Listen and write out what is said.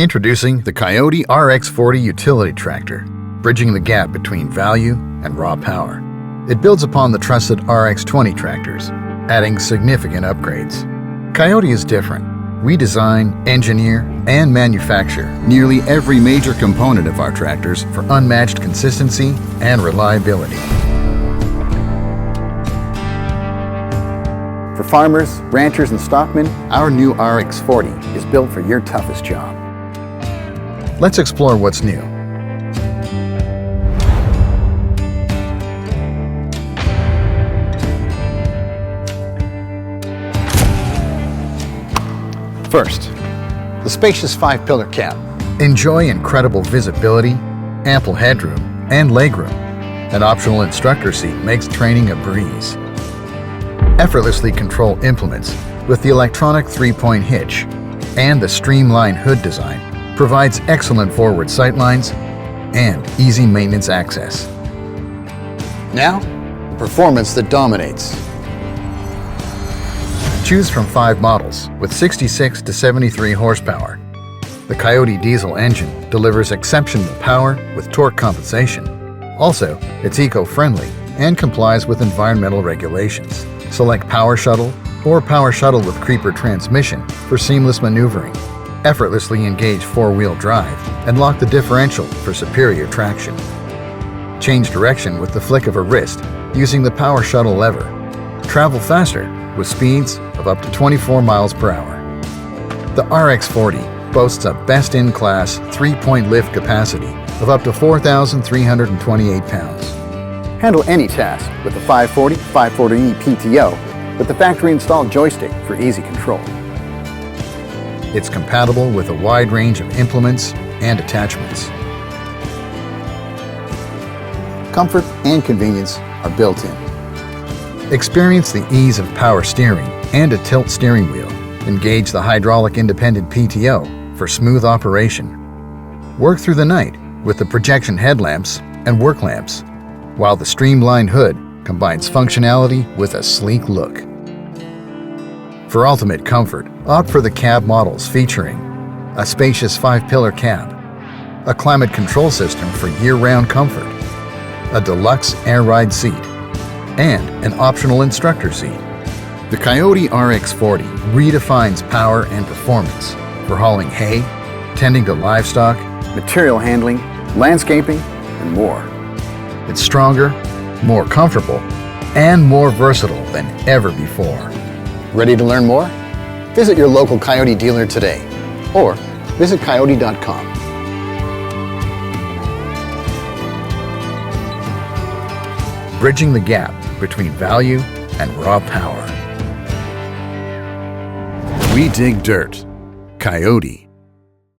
Introducing the KIOTI RX40 utility tractor, bridging the gap between value and raw power. It builds upon the trusted RX20 tractors, adding significant upgrades. KIOTI is different. We design, engineer, and manufacture nearly every major component of our tractors for unmatched consistency and reliability. For farmers, ranchers, and stockmen, our new RX40 is built for your toughest job. Let's explore what's new. First, the spacious 5-pillar cab. Enjoy incredible visibility, ample headroom, and legroom. An optional instructor seat makes training a breeze. Effortlessly control implements with the electronic 3-point hitch, and the streamlined hood design provides excellent forward sightlines and easy maintenance access. Now, the performance that dominates. Choose from 5 models with 66 to 73 horsepower. The KIOTI diesel engine delivers exceptional power with torque compensation. Also, it's eco-friendly and complies with environmental regulations. Select Power Shuttle or Power Shuttle with creeper transmission for seamless maneuvering. Effortlessly engage 4-wheel drive and lock the differential for superior traction. Change direction with the flick of a wrist using the Power Shuttle lever. Travel faster with speeds of up to 24 miles per hour. The RX40 boasts a best-in-class 3-point lift capacity of up to 4,328 pounds. Handle any task with the 540/540E PTO with the factory-installed joystick for easy control. It's compatible with a wide range of implements and attachments. Comfort and convenience are built in. Experience the ease of power steering and a tilt steering wheel. Engage the hydraulic independent PTO for smooth operation. Work through the night with the projection headlamps and work lamps, while the streamlined hood combines functionality with a sleek look. For ultimate comfort, opt for the cab models featuring a spacious 5-pillar cab, a climate control system for year-round comfort, a deluxe air ride seat, and an optional instructor seat. The KIOTI RX40 redefines power and performance for hauling hay, tending to livestock, material handling, landscaping, and more. It's stronger, more comfortable, and more versatile than ever before. Ready to learn more? Visit your local KIOTI dealer today or visit KIOTI.com. Bridging the gap between value and raw power. We dig dirt. KIOTI.